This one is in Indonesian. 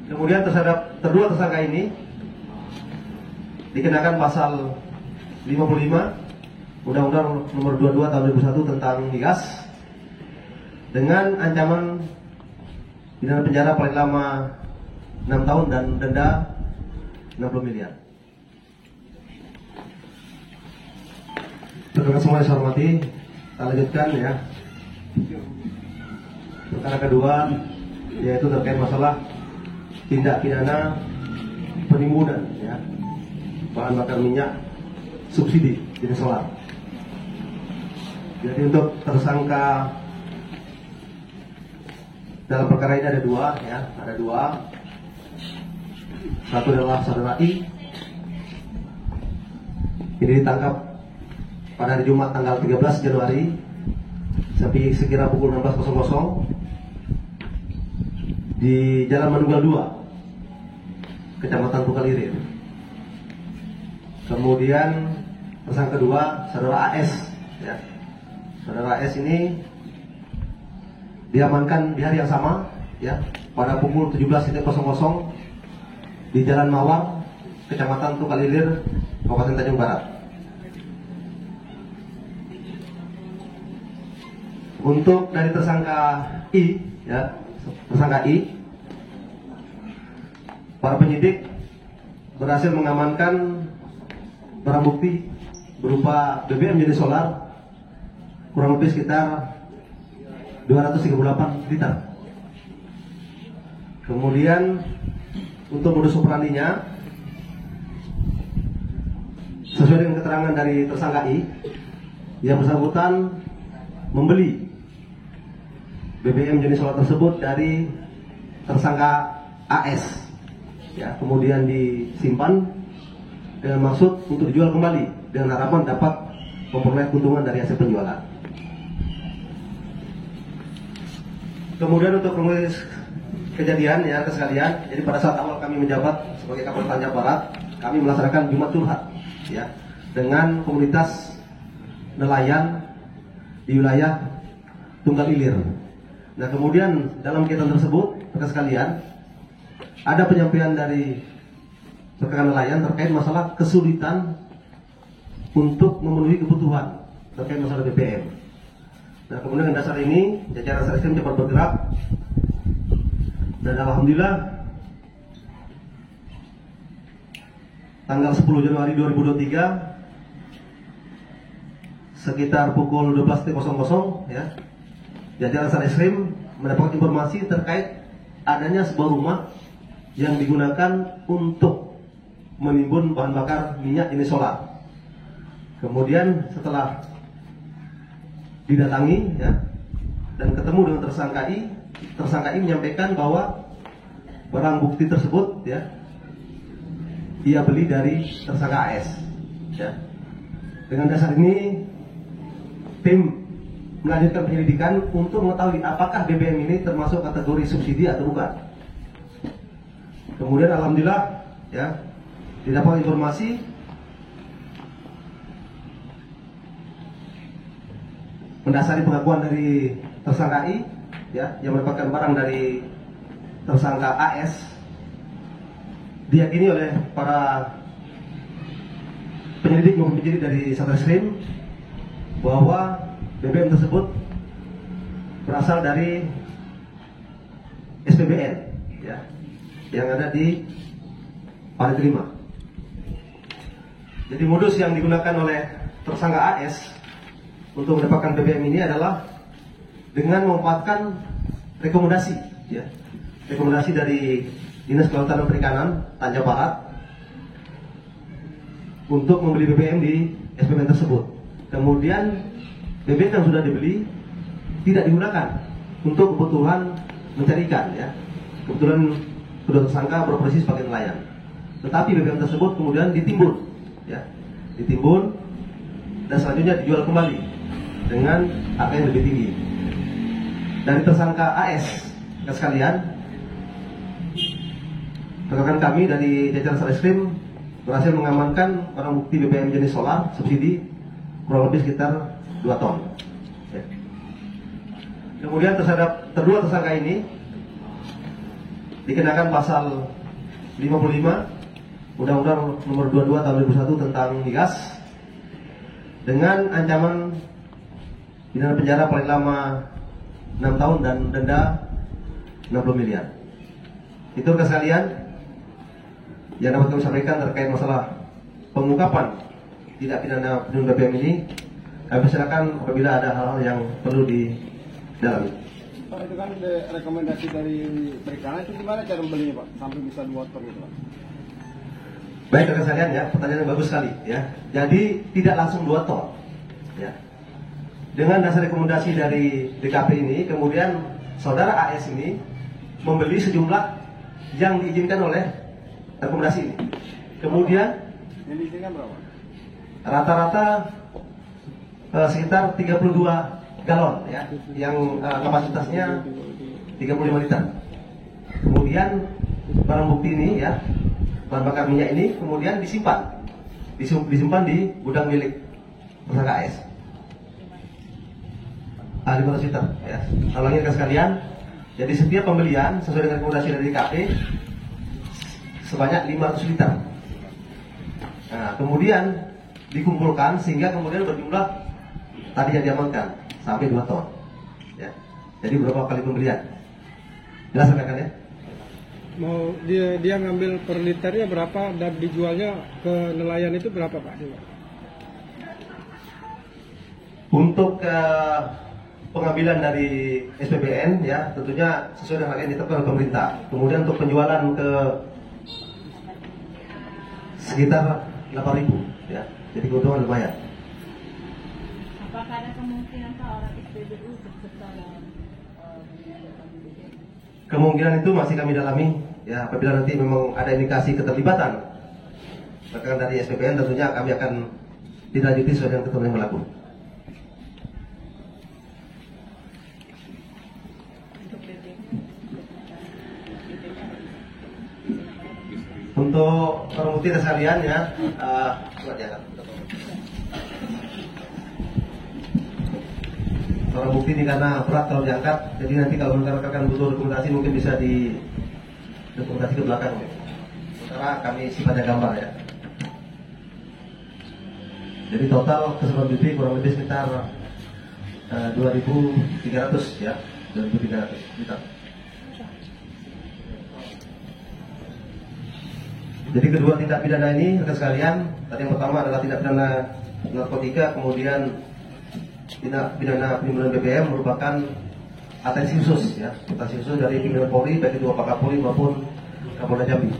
Kemudian kedua tersangka ini dikenakan pasal 55 Undang-Undang Nomor 22 Tahun 2001 tentang migas dengan ancaman pidana penjara paling lama 6 tahun dan denda 60 miliar. Rekan semua yang saya hormati, kita lanjutkan ya. Perkara kedua yaitu terkait masalah tindak pidana penimbunan ya, bahan bakar minyak subsidi jenis solar. Jadi untuk tersangka dalam perkara ini ada dua ya, ada dua. Satu adalah saudara I. Ini ditangkap pada hari Jumat tanggal 13 Januari sampai sekira pukul 16.00 di Jalan Manunggal 2, Kecamatan Tukalilir. Kemudian tersangka kedua saudara AS ya. Saudara AS ini diamankan di hari yang sama ya, pada pukul 17.00 di Jalan Mawar, Kecamatan Tukalilir, Kabupaten Tanjung Barat. Untuk dari tersangka I ya, tersangka I, para penyidik berhasil mengamankan barang bukti berupa BBM jenis solar kurang lebih sekitar 238 liter. Kemudian untuk modus operandinya, sesuai dengan keterangan dari tersangka I, yang bersangkutan membeli BBM jenis solar tersebut dari tersangka AS ya, kemudian disimpan dengan maksud untuk dijual kembali dengan harapan dapat memperoleh keuntungan dari hasil penjualan. Kemudian untuk kronologis kejadian ya sekalian, jadi pada saat awal kami menjabat sebagai Kapolres Tanjung Barat, kami melaksanakan Jumat Curhat ya dengan komunitas nelayan di wilayah Tunggal Ilir. Nah kemudian dalam kegiatan tersebut, rekan sekalian, ada penyampaian dari rekan nelayan terkait masalah kesulitan untuk memenuhi kebutuhan terkait masalah BBM. Nah kemudian dengan dasar ini, jajaran Satreskrim cepat bergerak dan alhamdulillah tanggal 10 Januari 2023 sekitar pukul 12.00 ya, jajaran Satreskrim mendapatkan informasi terkait adanya sebuah rumah yang digunakan untuk menimbun bahan bakar minyak jenis solar. Kemudian setelah didatangi ya dan ketemu dengan tersangka I menyampaikan bahwa barang bukti tersebut ya ia beli dari tersangka AS ya. Dengan dasar ini tim melanjutkan penyelidikan untuk mengetahui apakah BBM ini termasuk kategori subsidi atau bukan. Kemudian alhamdulillah ya didapat informasi mendasari pengakuan dari tersangka I ya yang mendapatkan barang dari tersangka AS, diyakini oleh para penyelidik maupun penyidik dari Satreskrim bahwa BBM tersebut berasal dari SPBN ya, yang ada di Parit 5. Jadi modus yang digunakan oleh tersangka AS untuk mendapatkan BBM ini adalah dengan memanfaatkan rekomendasi ya, rekomendasi dari Dinas Kelautan dan Perikanan Tanjung Barat untuk membeli BBM di SPBN tersebut. Kemudian BBM yang sudah dibeli tidak digunakan untuk kebutuhan mencari ikan ya. Kebetulan kedua tersangka beroperasi sebagai nelayan. Tetapi BBM tersebut kemudian ditimbun ya. Ditimbun dan selanjutnya dijual kembali dengan harga yang lebih tinggi. Dari tersangka AS sekalian, rekan kami dari jajaran Satreskrim berhasil mengamankan barang bukti BBM jenis solar subsidi kurang lebih sekitar 2 ton. Ya. Kemudian terhadap kedua tersangka ini dikenakan pasal 55 Undang-Undang Nomor 22 Tahun 2001 tentang migas dengan ancaman pidana penjara paling lama 6 tahun dan denda 60 miliar. Itu rekan sekalian yang dapat kami sampaikan terkait masalah pengungkapan tindak pidana penunjukan BBM ini. Kami persilakan apabila ada hal-hal yang perlu didalami. Pak, itu kan rekomendasi dari perikanan, itu gimana cara membelinya Pak? Sampai bisa 2 ton gitu Pak? Baik rekan sekalian ya, pertanyaan yang bagus sekali ya. Jadi tidak langsung 2 ton ya. Dengan dasar rekomendasi dari DKP ini, kemudian saudara AS ini membeli sejumlah yang diizinkan oleh rekomendasi ini. Kemudian yang diizinkan berapa? Rata-rata sekitar 32 galon ya, yang kapasitasnya 35 liter. Kemudian barang bukti ini ya, bahan bakar minyak ini kemudian disimpan di gudang milik tersangka AS. 500 liter ya. Ulangi rekan sekalian, jadi setiap pembelian sesuai dengan rekomendasi dari DKP sebanyak 500 liter. Nah, kemudian dikumpulkan sehingga kemudian berjumlah tadi yang diamankan sampai 2 ton ya. Jadi berapa kali pembelian? Jelas rekan ya? Mau dia ngambil per liternya berapa dan dijualnya ke nelayan itu berapa Pak? Untuk pengambilan dari SPBN ya tentunya sesuai dengan harga yang ditetapkan oleh pemerintah. Kemudian untuk penjualan ke sekitar 8.000 ya. Jadi keuntungan lumayan. Apakah ada kemungkinan Pak orang SPBU berserta dalam Kemungkinan itu masih kami dalami ya, apabila nanti memang ada indikasi keterlibatan rekan dari SPBN tentunya kami akan ditindaklanjuti sesuai dengan ketentuan yang berlaku. Untuk barang bukti sekalian ya, coba diangkat. Barang bukti ini karena berat kalau diangkat, jadi nanti kalau rekan-rekan butuh dokumentasi mungkin bisa di dokumentasi ke belakang. Sementara kami sifatnya gambar ya. Jadi total keseluruhan bukti kurang lebih sekitar 2.300 ya, 2.300 liter. Jadi kedua tindak pidana ini rekan sekalian, tadi yang pertama adalah tindak pidana narkotika, kemudian tindak pidana penimbunan BBM merupakan atensi khusus ya, atensi khusus dari pimpinan Polri, baik itu Pak Kapolri maupun Kapolda Jambi.